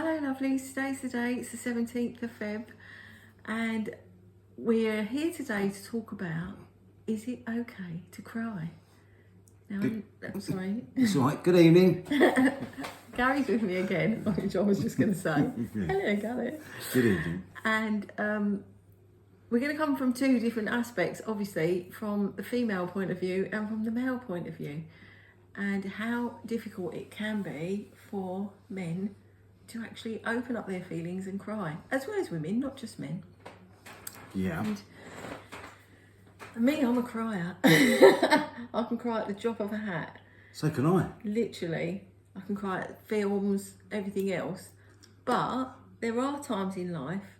Hello lovelies, today's the day, it's the 17th of Feb and we're here today to talk about, is it okay to cry? Now, I'm sorry. It's all right, good evening. Gary's with me again, which I was just going to say. Hello Gary. Good evening. And we're going to come from two different aspects, obviously, from the female point of view and from the male point of view. And how difficult it can be for men to actually open up their feelings and cry, as well as women, not just men. Yeah. And me, I'm a crier. I can cry at the drop of a hat. So can I. Literally, I can cry at films, everything else. But there are times in life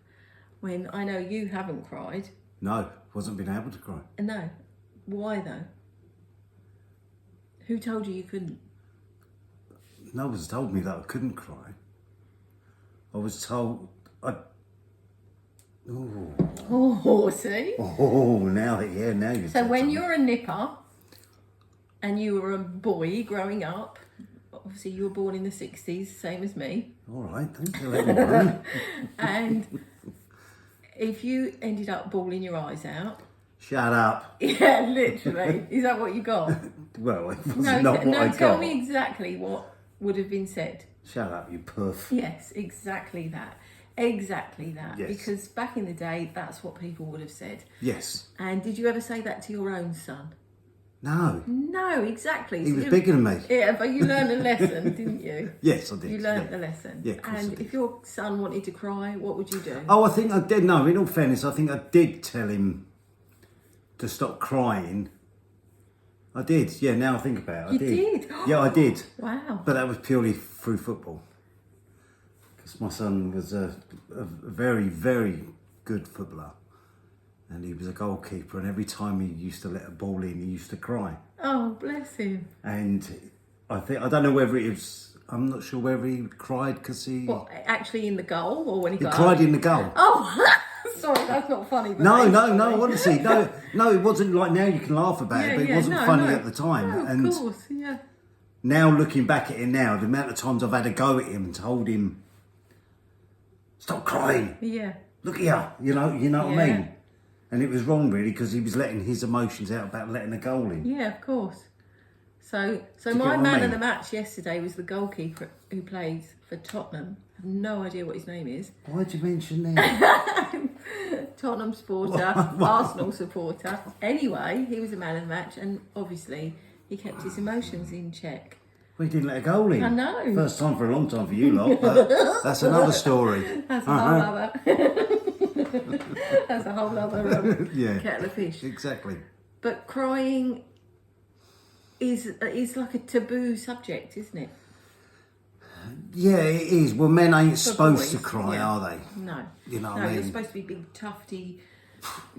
when I know you haven't cried. No, wasn't been able to cry. And no, why though? Who told you you couldn't? No one's told me that I couldn't cry. I was told Oh, see? now you're So when you're a nipper and you were a boy growing up, obviously you were born in the 60s, same as me. All right, don't tell anyone. And if you ended up bawling your eyes out. Shut up. Yeah, literally. Is that what you got? Well, it was not what I got. Tell me exactly what would have been said. Shut up, you puff. Yes, exactly that. Exactly that. Yes. Because back in the day, that's what people would have said. Yes. And did you ever say that to your own son? No. No, exactly. He was bigger than me. Yeah, but you learned a lesson, didn't you? Yes, I did. You learned the lesson. Yeah, of course I And did. if your son wanted to cry, what would you do? Oh, I think I did. No, in all fairness, I think I did tell him to stop crying. I did. Yeah, now I think about it. You did? Yeah, I did. Wow. But that was purely through football. Because my son was a very, very good footballer. And he was a goalkeeper. And every time he used to let a ball in, he used to cry. Oh, bless him. And I don't know whether it was, I'm not sure whether he cried because he... What, actually in the goal or when he got cried out? in the goal. Oh, sorry, that's not funny. But No, funny. honestly, no, it wasn't like now you can laugh about it, but it wasn't funny at the time. No, and of course, yeah. now looking back at it now, the amount of times I've had a go at him and told him, stop crying, Yeah. look here, you know what I Yeah. mean? And it was wrong really because he was letting his emotions out about letting a goal in. Yeah, of course. So you my get what I man of mean? the match yesterday was the goalkeeper who plays for Tottenham. I have no idea what his name is. Why'd you mention that? Tottenham supporter, Arsenal supporter. Anyway, he was a man of the match and obviously he kept his emotions in check. We didn't let a goal in. I know. First time for a long time for you lot, but that's another story. That's a whole other... That's a whole other Yeah. kettle of fish. Exactly. But crying is like a taboo subject, isn't it? Yeah, it is. Well, men ain't supposed to boys, cry, yeah. are they? No. You know what No, I mean? you're supposed to be big, tufty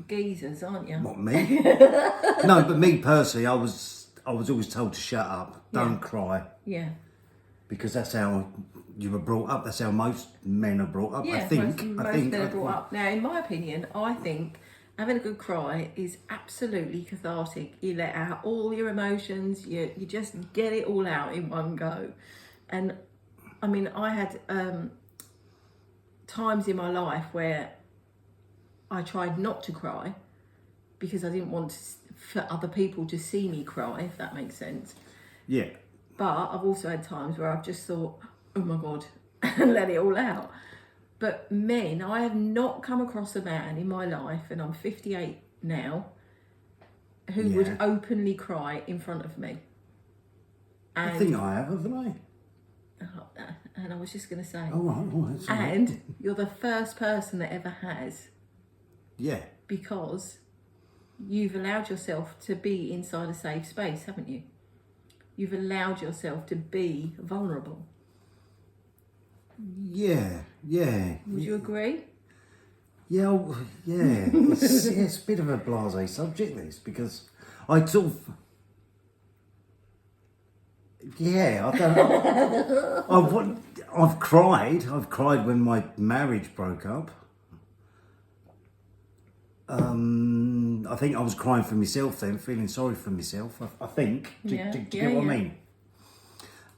geezers, aren't you? What, me? No, but me personally, I was always told to shut up, don't cry, Yeah. because that's how you were brought up. That's how most men are brought up. Yeah, I think. most men are brought up. Now, in my opinion, I think having a good cry is absolutely cathartic. You let out all your emotions. You just get it all out in one go. And I mean, I had times in my life where I tried not to cry because I didn't want for other people to see me cry, if that makes sense. Yeah. But I've also had times where I've just thought, oh my God, and let it all out. But men, I have not come across a man in my life, and I'm 58 now, who would openly cry in front of me. And, I think I have, haven't I? and I was just going to say, Oh, right. Sorry. and you're the first person that ever has, Yeah. because you've allowed yourself to be inside a safe space, haven't you? You've allowed yourself to be vulnerable. Yeah. Would you agree? Yeah, it's a bit of a blasé subject, this, because I sort of... Yeah, I don't know. I've cried. I've cried when my marriage broke up. I think I was crying for myself then, feeling sorry for myself. I think. Do you get what I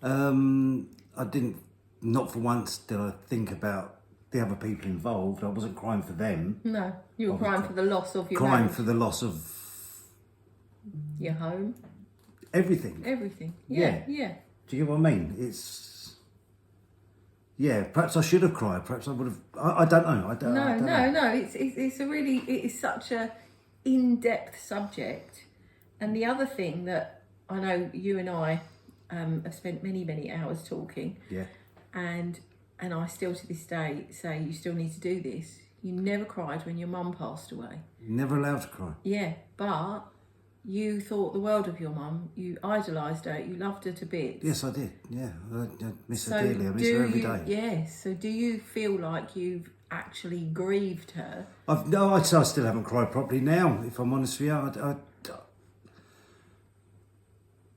mean? I didn't not for once did I think about the other people involved. I wasn't crying for them. No, you were crying for the loss of your Crying marriage, for the loss of your home, everything. everything. Yeah. Yeah. Do you get what I mean? It's... Yeah, perhaps I should have cried. Perhaps I would have... I don't know. I don't know. No. It's a really, it is such a in-depth subject. And the other thing that I know you and I have spent many hours talking. Yeah. And I still to this day say you still need to do this. You never cried when your mum passed away. Never allowed to cry. Yeah, but you thought the world of your mum. You idolised her. You loved her to bits. Yes, I did. Yeah, I miss her dearly. I miss her every day. Yes. So do you feel like you've actually grieved her? I still haven't cried properly now, if I'm honest with you.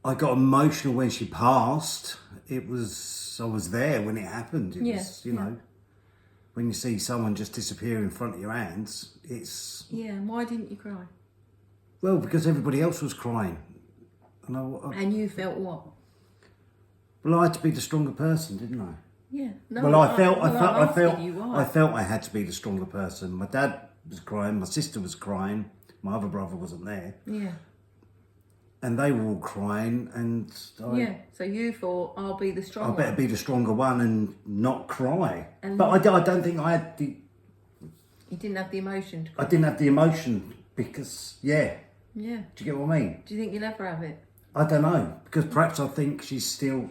I got emotional when she passed. I was there when it happened. It was, you know, when you see someone just disappear in front of your hands, it's... Yeah, and why didn't you cry? Well, because everybody else was crying. And you felt what? Well, I had to be the stronger person, didn't I? Yeah. No, Well, I felt I I had to be the stronger person. My dad was crying, my sister was crying, my other brother wasn't there. Yeah. And they were all crying, and So you thought, I'll be the I strong better one. be the stronger one and not cry. And but I don't think I had the... You didn't have the emotion to cry. I didn't have the emotion because, Yeah. do you get what I mean? Do you think you'll ever have it? I don't know, because perhaps I think she's still,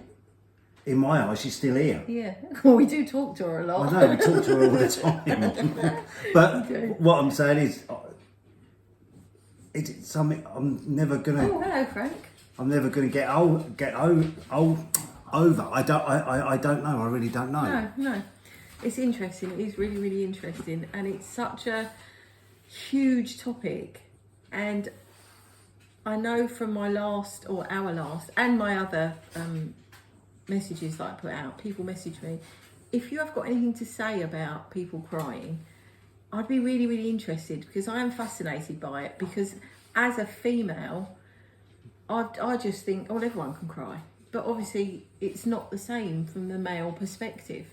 in my eyes, she's still here. Yeah. Well, we do talk to her a lot. I know, we talk to her all the time. But what I'm saying is, it's something I'm never gonna. Oh, hello, Frank. I'm never gonna get over. I don't know. I really don't know. No. It's interesting. It is really interesting, and it's such a huge topic. And I know from our last, and my other messages that I put out, people message me. If you have got anything to say about people crying, I'd be really interested, because I am fascinated by it. Because as a female, I just think, oh, everyone can cry. But obviously, it's not the same from the male perspective.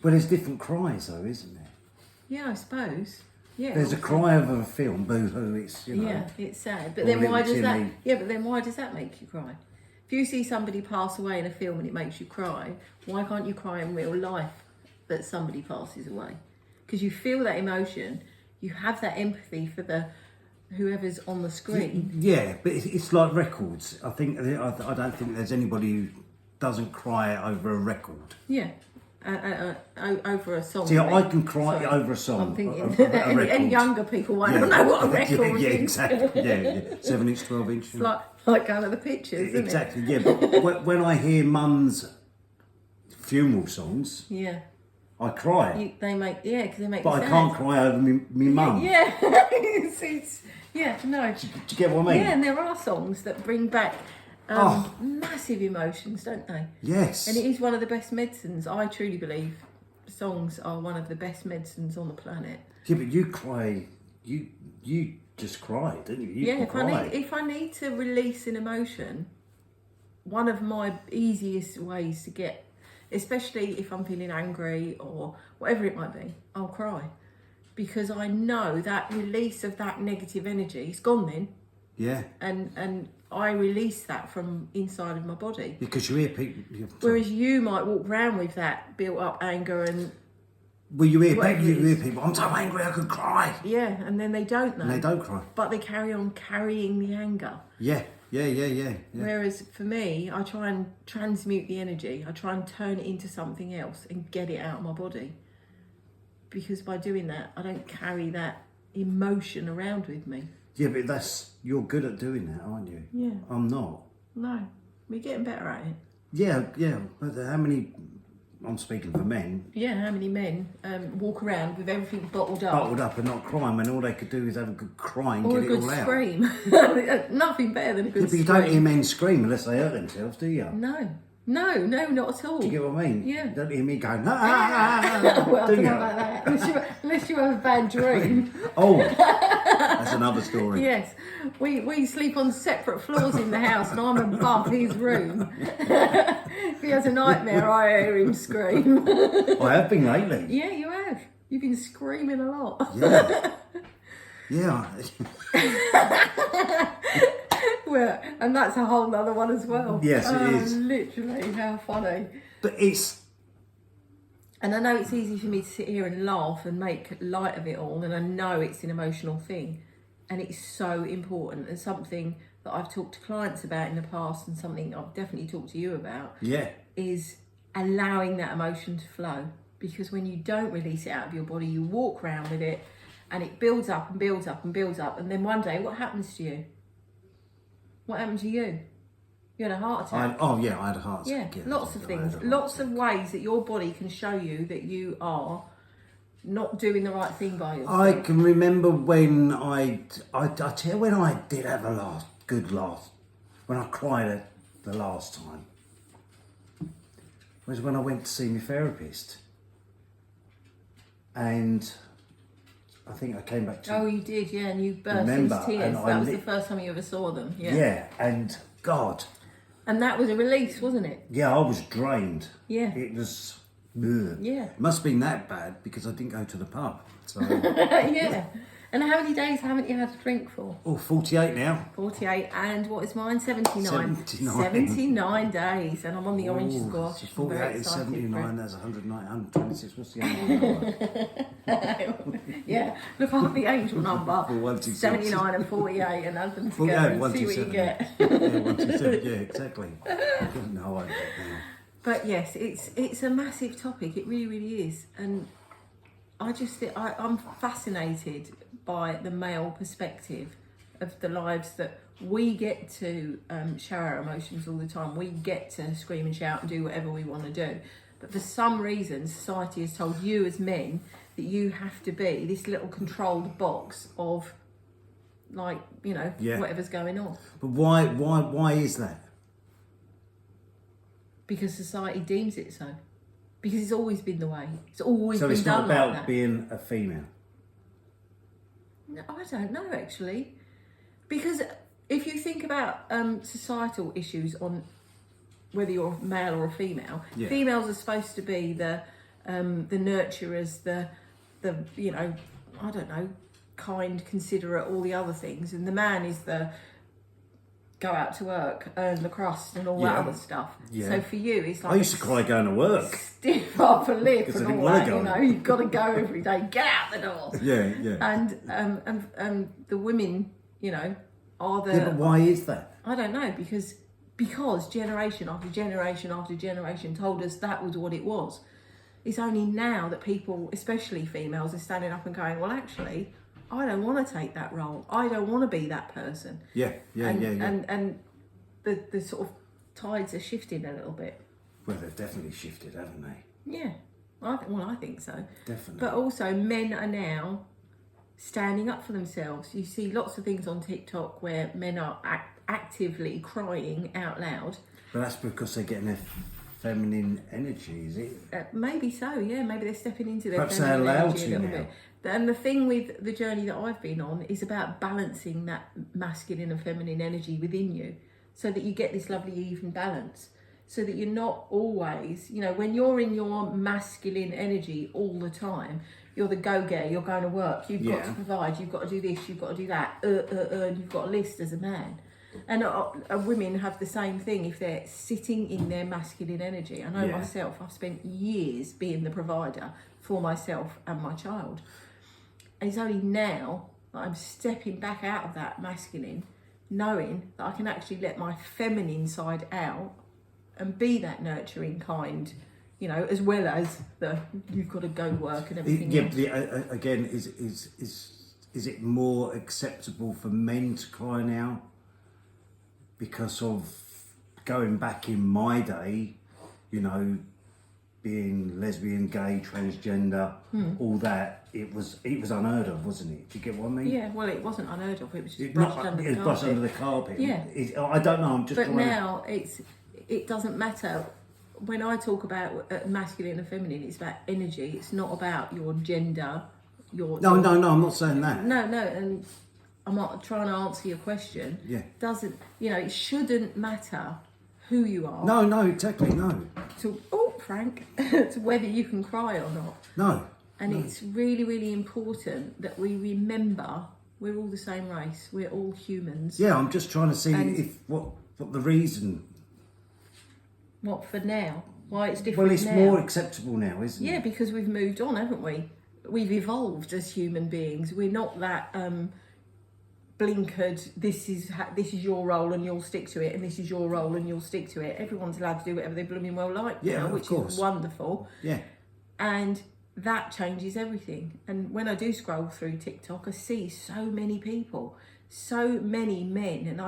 Well, there's different cries, though, isn't there? Yeah, I suppose. Yeah. There's a cry over a film, boo-hoo. It's Yeah, it's sad. But Or then why Little does that? Timmy. Yeah, but then why does that make you cry? If you see somebody pass away in a film and it makes you cry, why can't you cry in real life that somebody passes away? Because you feel that emotion, you have that empathy for the whoever's on the screen. Yeah, but it's like records. I don't think there's anybody who doesn't cry over a record. Yeah. Over a song. See, I can cry over a song. I'm thinking a record. any younger people won't know what a record yeah, is. exactly. Yeah. 7-inch, 12-inch. It's like going to the pictures, isn't Exactly, yeah. But when I hear mum's funeral songs, it? I cry. Because they make But I you sad. can't cry over me mum. Yeah. No. Do you get what I mean? Yeah, and there are songs that bring back massive emotions, don't they? Yes. And it is one of the best medicines. I truly believe songs are one of the best medicines on the planet. Yeah, but you cry. You just cry, don't you? You can cry. If I need to release an emotion, one of my easiest ways to get, especially if I'm feeling angry or whatever it might be, I'll cry. Because I know that release of that negative energy is gone then. Yeah. And I release that from inside of my body. Because you hear people. Whereas you might walk around with that built up anger and Well, you hear whatever it is. people. I'm so angry I could cry. yeah, and then they don't know. And they don't cry. But they carry on carrying the anger. Yeah. Whereas for me, I try and transmute the energy. I try and turn it into something else and get it out of my body. Because by doing that, I don't carry that emotion around with me. Yeah, but you're good at doing that, aren't you? Yeah. I'm not. No, we're getting better at it. Yeah. But how many? I'm speaking for men. Yeah, how many men walk around with everything bottled up? Bottled up and not crying when all they could do is have a good cry and Or get a it good all out. scream. Nothing better than a good Yeah, but you scream. don't hear men scream unless they hurt themselves, do you? No, not at all. Do you get what I mean? Yeah. You don't hear me going, Well, I do don't you? know about that. Unless you have a bad dream. Oh, That's another story. Yes, we sleep on separate floors in the house, and I'm above his room. If he has a nightmare, I hear him scream. I have been lately. Yeah, you have. You've been screaming a lot. Yeah. Yeah. Well, and that's a whole other one as well. Yes, it is. Literally, how funny. But it's... And I know it's easy for me to sit here and laugh and make light of it all, and I know it's an emotional thing, and it's so important, and something that I've talked to clients about in the past, and something I've definitely talked to you about, Yeah. is allowing that emotion to flow. Because when you don't release it out of your body, you walk around with it, and it builds up and builds up and builds up, and then one day, what happens to you? What happened to you? You had a heart attack. I had a heart Yeah, attack. lots of I things. had a heart Lots of ways that your body can show you that you are not doing the right thing by yourself. I can remember when I tell you when I did have a good laugh, when I cried the last time, was when I went to see my therapist. And I think I came back to... Oh, you did, yeah, and you burst Remember, into tears. and That was the first time you ever saw them, yeah. Yeah, and God... And that was a release, wasn't it? Yeah, I was drained. Yeah. It was... Ugh. Yeah. It must have been that bad because I didn't go to the pub. So... Yeah. And how many days haven't you had a drink for? 48 now. 48, and what is mine? 79. 79. 79 days, and I'm on the orange Ooh, squash. so I'm very 48 and excited 79, that's 109, 126. What's the other one? Yeah, look up the angel number. 126. 79 and 48, and add them together Yeah, and see what you 127. get. Yeah, 127, yeah, exactly. No, I don't know. But yes, it's a massive topic. It really, really is. And I just think I'm fascinated by the male perspective of the lives that we get to show our emotions all the time. We get to scream and shout and do whatever we want to do. But for some reason, society has told you as men that you have to be this little controlled box of, like, you know, Yeah. whatever's going on. But why is that? Because society deems it so. Because it's always been the way. It's always So been it's done not about like that. being a female. No, I don't know actually, because if you think about societal issues on whether you're male or a female, Yeah. females are supposed to be the nurturers, the you know, I don't know, kind, considerate, all the other things, and the man is the go out to work, earn the crust, and all that Yeah. other stuff. Yeah. So for you, it's like I used to cry going to work. stiff upper lip Because I and didn't all wanna that. go. You know, you've got to go every day. Get out the door. Yeah, yeah. And the women, you know, are the. Yeah, but why is that? I don't know, because generation after generation after generation told us that was what it was. It's only now that people, especially females, are standing up and going, well, actually, I don't want to take that role. I don't want to be that person. Yeah, yeah, and, yeah, yeah. And the sort of tides are shifting a little bit. Well, they've definitely shifted, haven't they? Yeah, I think so. Definitely. But also, men are now standing up for themselves. You see lots of things on TikTok where men are actively crying out loud. But that's because they're getting their feminine energy, is it? Maybe so, yeah. Maybe they're stepping into their Perhaps they're feminine allowed energy to a little now. bit. And the thing with the journey that I've been on is about balancing that masculine and feminine energy within you, so that you get this lovely even balance. So that you're not always, you know, when you're in your masculine energy all the time, you're the go-getter, you're going to work, you've got Yeah. to provide, you've got to do this, you've got to do that, and you've got a list as a man. And women have the same thing if they're sitting in their masculine energy. I know Yeah. myself, I've spent years being the provider for myself and my child. And it's only now that I'm stepping back out of that masculine, knowing that I can actually let my feminine side out and be that nurturing kind, you know, as well as the you've got to go work and everything Yeah, else. but again, is it more acceptable for men to cry now because of going back in my day, you know, being lesbian, gay, transgender, all that? It was unheard of, wasn't it? Do you get what I mean? Yeah, well, it wasn't unheard of. It was just It, brushed not, under the it's brushed carpet. under the carpet. Yeah. I don't know. I'm just But trying to... now it doesn't matter. When I talk about masculine and feminine, it's about energy. It's not about your gender. No, I'm not saying that. No, I'm not trying to answer your question. Yeah. Doesn't, it shouldn't matter who you are. No, exactly, no. Frank, to whether you can cry or not. No. And it's really, really important that we remember we're all the same race. We're all humans. Yeah, I'm just trying to see what the reason. What for now? Why it's different Well, it's now. more acceptable now, isn't it? Yeah, because we've moved on, haven't we? We've evolved as human beings. We're not that blinkered. This is your role and you'll stick to it, and this is your role and you'll stick to it. Everyone's allowed to do whatever they blooming well like now, which is wonderful. Yeah. And that changes everything. And when I do scroll through TikTok, I see so many people, so many men, and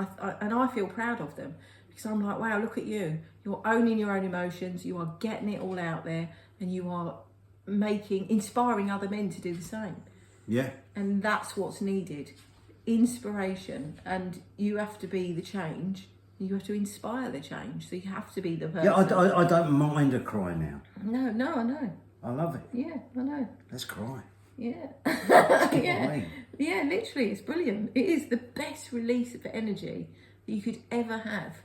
I feel proud of them, because I'm like, wow, look at you. You're owning your own emotions. You are getting it all out there, and you are inspiring other men to do the same. Yeah. And that's what's needed. Inspiration. And you have to be the change. You have to inspire the change. So you have to be the person. Yeah, I don't mind a cry now. No, I know. I love it. Yeah, I know. Let's cry. Yeah. Let's get Yeah. away. Yeah, literally, it's brilliant. It is the best release of energy that you could ever have,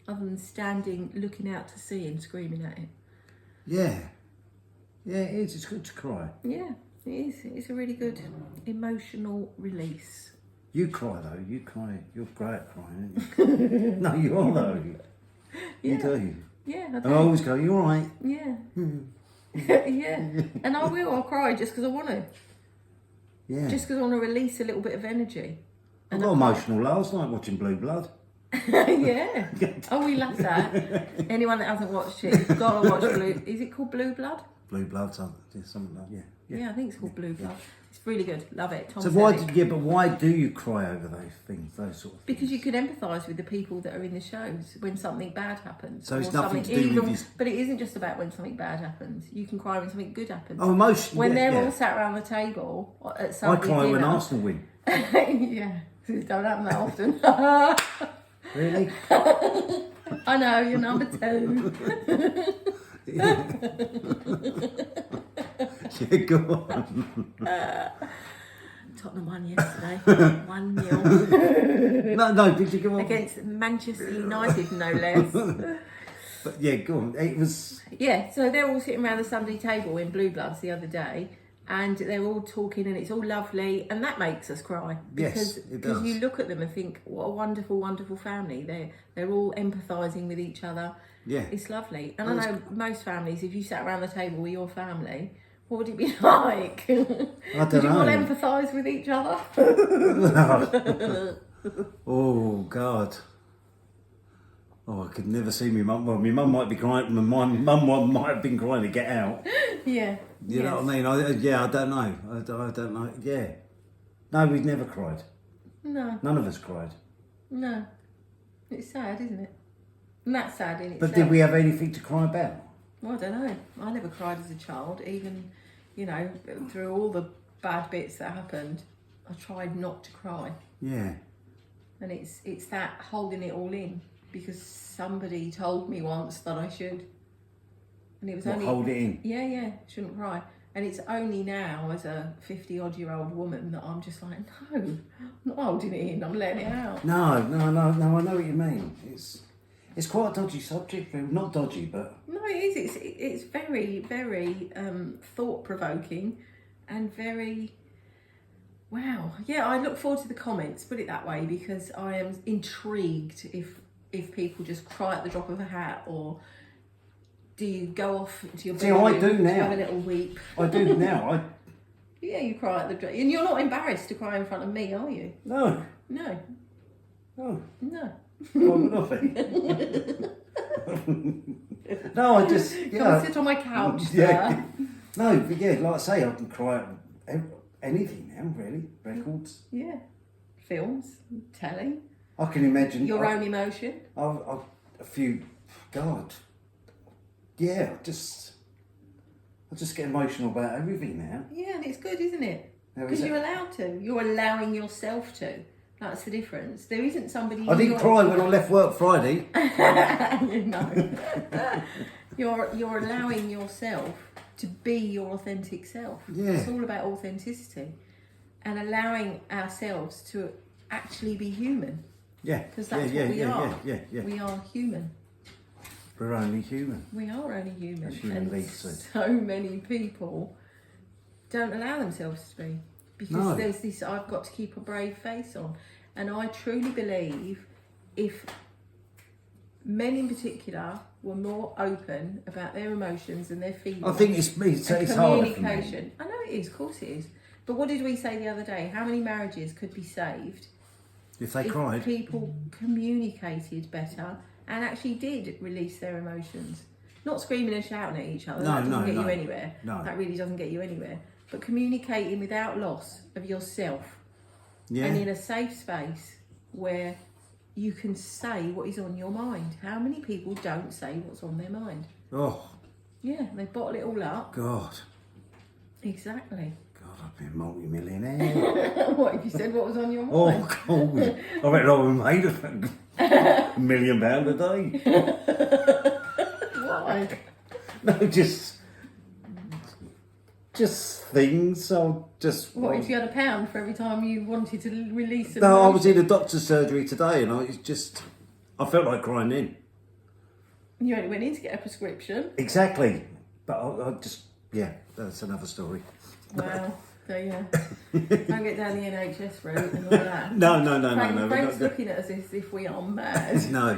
other than standing, looking out to sea and screaming at it. Yeah. Yeah, it is. It's good to cry. Yeah, it is. It's a really good emotional release. You cry though. You cry. You're great at crying, aren't you? No, you are though. You do. Yeah, I And do. I always go, "You all right?" Yeah. Yeah. And I will. I'll cry just because I want to. Yeah. Just because I want to release a little bit of energy. I got emotional last night watching Blue Blood. Yeah. Oh, we love that. Anyone that hasn't watched it, you've got to watch Blue. Is it called Blue Blood? Blue Blood, something like that. Yeah, I think it's called Blue Blood. It's really good. Love it. Tom So Selleck. why do you cry over those things, those sort of things? Because you can empathise with the people that are in the shows when something bad happens. So it's or nothing something to do with evil. this- But it isn't just about when something bad happens. You can cry when something good happens. Oh, emotion. When yeah, they're yeah. all sat around the table at I Sunday cry dinner. when Arsenal win. Yeah, it don't happen that often. Really? I know, you're number 2. Yeah, go on. Tottenham won yesterday. 1-0 No, did you go on? against Manchester United, no less. But yeah, go on. It was. Yeah, so they're all sitting around the Sunday table in Blue Bloods the other day, and they're all talking, and it's all lovely, and that makes us cry. Yes, it does. Because you look at them and think, what a wonderful, wonderful family. They're all empathising with each other. Yeah. It's lovely. And I know most families, if you sat around the table with your family, what would it be like? I Would don't you all know. empathise with each other? Oh God. Oh, I could never see my mum. Well, my mum might be crying. My mum might have been crying to get out. Yeah. You know what I mean? I don't know. I don't know. Yeah. No, we've never cried. No, None of us cried. no. It's sad, isn't it? And that's sad in itself. But did we have anything to cry about? Well, I don't know. I never cried as a child, even, through all the bad bits that happened. I tried not to cry. Yeah. And it's that holding it all in because somebody told me once that I should. And it was What, only... hold it in? Yeah, shouldn't cry. And it's only now, as a 50-odd-year-old woman, that I'm just like, no, I'm not holding it in, I'm letting it out. No, I know what you mean. It's quite a dodgy subject. Not dodgy, but... No, it is. It's very, very thought-provoking and very... Wow. Yeah, I look forward to the comments, put it that way, because I am intrigued if people just cry at the drop of a hat, or do you go off to your bedroom I do to now. have a little weep? I do now. Yeah, you cry at the drop. And you're not embarrassed to cry in front of me, are you? No. No. No. No. I'm nothing. No, I just... Come and sit on my couch, sir. Yeah. No, but yeah, like I say, I can cry at anything now, really. Records. Yeah. Films, telly, I can imagine... your own emotion. A few... God. Yeah, I just get emotional about everything now. Yeah, and it's good, isn't it? How is Because it? you're allowed to. You're allowing yourself to. That's the difference. There isn't somebody... I didn't cry when I left work Friday. No. You're allowing yourself to be your authentic self. Yeah. It's all about authenticity. and allowing ourselves to actually be human. Yeah. Because that's yeah, what we yeah, are. Yeah, yeah. We are human. We're only human. We are only human. As human And beings said. so many people don't allow themselves to be. Because No. there's this, I've got to keep a brave face on. And I truly believe if men in particular were more open about their emotions and their feelings. I think it's and harder for me. communication. I know it is, of course it is. But what did we say the other day? How many marriages could be saved If they if cried. people communicated better and actually did release their emotions? Not screaming and shouting at each other. No, That doesn't no, get no. you anywhere. No. That really doesn't get you anywhere. But communicating without loss of yourself Yeah. and in a safe space where you can say what is on your mind. How many people don't say what's on their mind? Oh, Yeah, they bottle it all up. God. Exactly. God, I've been multi-millionaire. What if you said what was on your Oh, mind? God. I reckon I would have made £1 million a day. Why? No, just things. I'll just. What if you had £1 for every time you wanted to release? No, I was in a doctor's surgery today, and I felt like crying then. You only went in to get a prescription. Exactly, but that's another story. Wow. So yeah, don't get down the NHS route and all that. No, Frank, we're Frank's not. looking at us as if we are mad. No,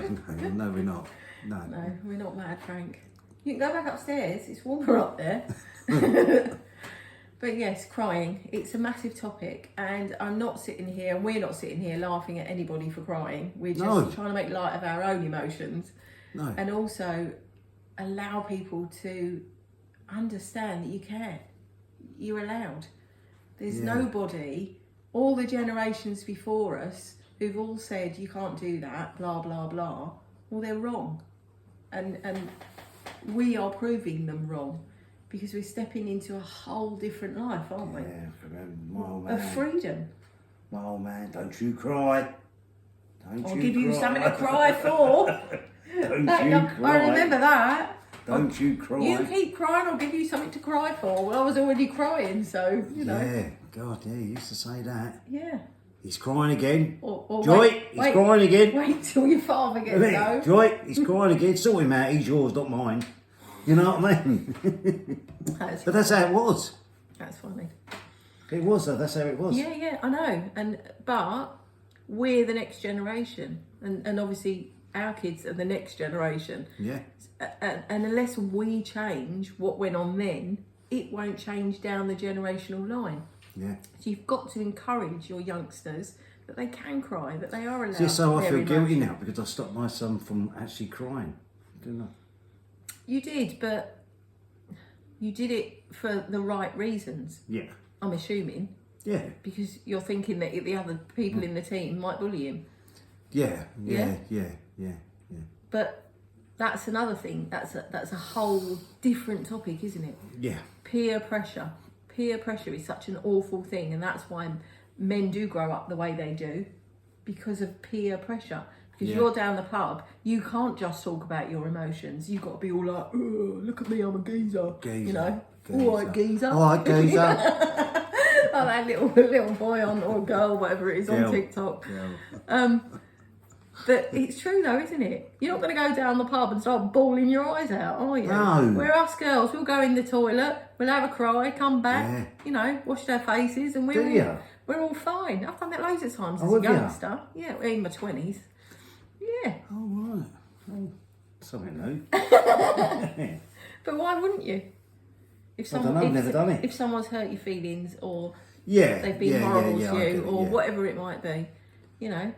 we're not. No. No, we're not mad, Frank. You can go back upstairs. It's warmer up there. But yes, crying. It's a massive topic, and I'm not sitting here, and we're not sitting here laughing at anybody for crying. We're just No. trying to make light of our own emotions, No. and also allow people to understand that you can. You're allowed. There's Yeah. nobody, all the generations before us, who've all said you can't do that, blah blah blah. Well, they're wrong, and we are proving them wrong because we're stepping into a whole different life, aren't we? Yeah, remember my old man. Of freedom. My old man, don't you cry. Don't I'll you give you cry. something to cry for. Don't That- you I cry. remember that. Don't you cry. You keep crying, I'll give you something to cry for. Well, I was already crying, so you know. Yeah, God, yeah, he used to say that. Yeah. He's crying again. Or Joy, he's crying again. Wait till your father gets Isn't it? home. Joy, he's crying again. Sort him out. He's yours, not mine. You know what I mean? That's But that's how it was. That's funny. It was, though. That's how it was. Yeah, I know. But we're the next generation, and obviously our kids are the next generation. Yeah. And unless we change what went on then, it won't change down the generational line. Yeah. So you've got to encourage your youngsters that they can cry, that they are allowed. See, so I their feel guilty emotions. now because I stopped my son from actually crying, didn't I? You did, but you did it for the right reasons. Yeah. I'm assuming Yeah. because you're thinking that the other people in the team might bully him. Yeah. Yeah? Yeah. But that's another thing. That's a whole different topic, isn't it? Yeah. Peer pressure. Peer pressure is such an awful thing, and that's why men do grow up the way they do, because of peer pressure. Because Yeah. you're down the pub, you can't just talk about your emotions. You've got to be all like, "Oh, look at me, I'm a geezer." You know, all right, geezer. All right, geezer. Like that little boy on or girl, whatever it is, on Yeah. TikTok. Yeah. But it's true though, isn't it? You're not going to go down the pub and start bawling your eyes out, are you? No. We're us girls. We'll go in the toilet, we'll have a cry, come back, Yeah. you know, wash our faces, and Do ya? we're all fine. I've done that loads of times as Oh, a have ya? youngster. Yeah, in my 20s. Yeah. Oh, right. Oh, something new. But why wouldn't you? If I don't know, I've never done it. If someone's hurt your feelings, or Yeah. they've been yeah, horrible yeah, to I you, get it, or yeah. whatever it might be, you know.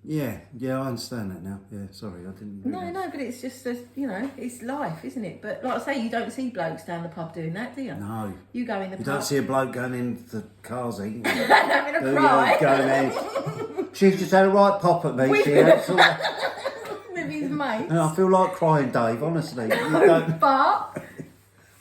Yeah, I understand that now. Yeah, sorry, I didn't. No, but it's just, you know, it's life, isn't it? But like I say, you don't see blokes down the pub doing that, do you? No. You go in the You pub. don't see a bloke going into the cars eating. having a There you cry go, going there. She's just had a right pop at me. She had sort of- with his mates. and I feel like crying, Dave. Honestly, you don't. But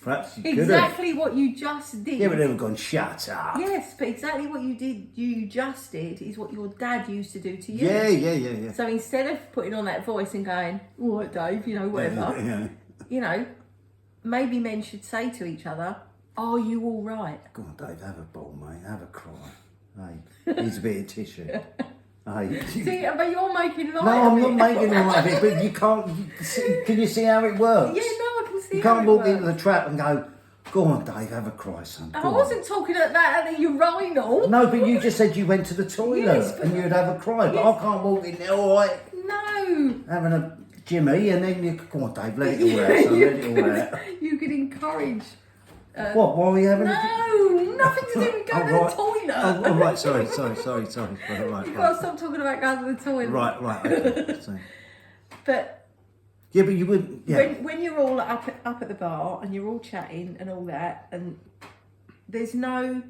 Perhaps you could have. exactly what you just did. Yeah, but they've gone. Shut up. Yes, but exactly what you just did is what your dad used to do to you. Yeah. So instead of putting on that voice and going, "All right, Dave," you know, whatever, Yeah. you know, maybe men should say to each other, "Are you all right?" Go on, Dave. Have a ball, mate. Have a cry. Hey, needs a bit of tissue. Hey. See, but you're making light No, of I'm it. not making light of it, but you can't. Can you see how it works? Yeah, no, I can see You how can't it walk works. into the trap and go, "Go on, Dave, have a cry, son." I Go on." wasn't talking about that at the urinal. No, but you just said you went to the toilet Yes, but- and you'd have a cry. But Yes. I can't walk in there, all right, No. having a Jimmy, and then you go on, Dave, let it all out, son, let it all out. You could encourage. What? Why are we having a? No, nothing to do with going to the right. toilet. Oh, right, sorry. Right, You've got to stop talking about going to the toilet. right, okay. So, But yeah, but you wouldn't. Yeah, when you're all up at the bar and you're all chatting and all that, and there's no,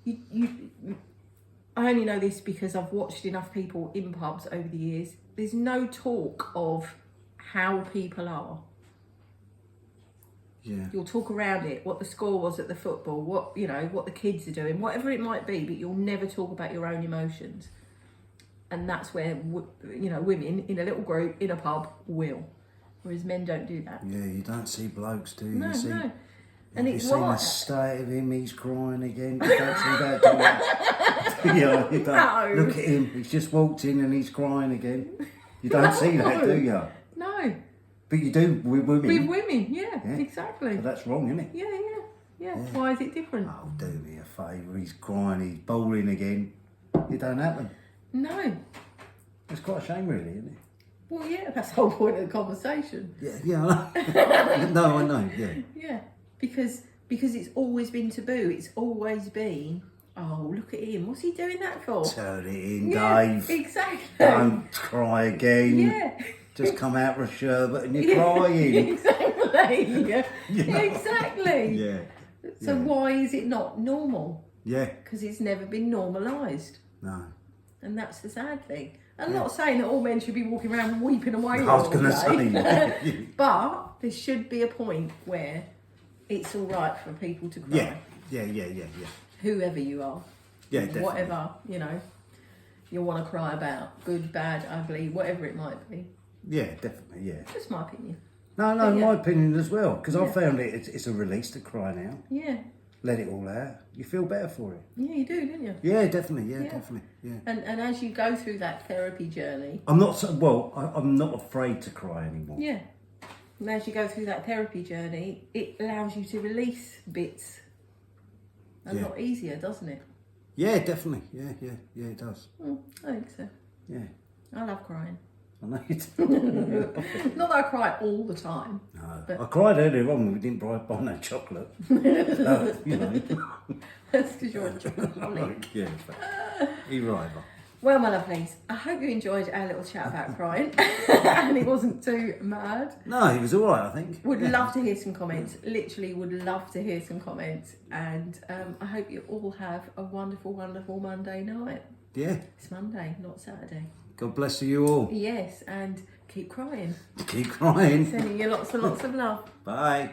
I only know this because I've watched enough people in pubs over the years. There's no talk of how people are. yeah, You'll talk around it, what the score was at the football, what what the kids are doing, whatever it might be, but you'll never talk about your own emotions. And that's where women in a little group in a pub will, whereas men don't do that. yeah. You don't see blokes, do you? No, you see, no. And you it's seen the right. state of him. He's crying again. You don't see that, do you? You don't. No. Look at him. He's just walked in and he's crying again. You don't see that, do you? No, But you do with women. with women, yeah. Yeah. Exactly. But that's wrong, isn't it? Yeah. Why is it different? Oh, do me a favour. He's crying. He's bawling again. It don't happen. No. It's quite a shame, really, isn't it? Well, yeah, that's the whole point of the conversation. Yeah, I know. No, I know. Yeah. Yeah, because it's always been taboo. It's always been, oh, look at him. What's he doing that for? Turn it in, Yeah, Dave. exactly. Don't cry again. Yeah. Just come out for a sherbet and you're crying. Exactly. Yeah. Exactly. Yeah. So Yeah. why is it not normal? Yeah. Because it's never been normalised. No. And that's the sad thing. I'm not saying that all men should be walking around weeping away. I was all going to day. say. But there should be a point where it's all right for people to cry. Yeah. Whoever you are. Yeah, definitely. Whatever, you want to cry about. Good, bad, ugly, whatever it might be. Yeah, definitely. Yeah. Just my opinion. No, But yeah. my opinion as well. Because I Yeah. found it's a release to cry now. Yeah. Let it all out. You feel better for it. Yeah, you do, don't you? Yeah, definitely. Yeah, Yeah. definitely. Yeah. And as you go through that therapy journey, I'm not so well. I'm not afraid to cry anymore. yeah. And as you go through that therapy journey, it allows you to release bits a Yeah. lot easier, doesn't it? Yeah, definitely. Yeah, it does. I think so. Yeah, I love crying. I know you do. Not that I cry all the time. No. But- I cried earlier on when we didn't buy no chocolate. You know. That's because you're a chocolate. Yeah, but either either. Well, my lovelies, I hope you enjoyed our little chat about crying and it wasn't too mad. No, he was all right, I think. Would love to hear some comments. Literally would love to hear some comments. And I hope you all have a wonderful, wonderful Monday night. Yeah. It's Monday, not Saturday. God bless you all. Yes, and keep crying. Keep crying. Sending you lots and lots of love. Bye.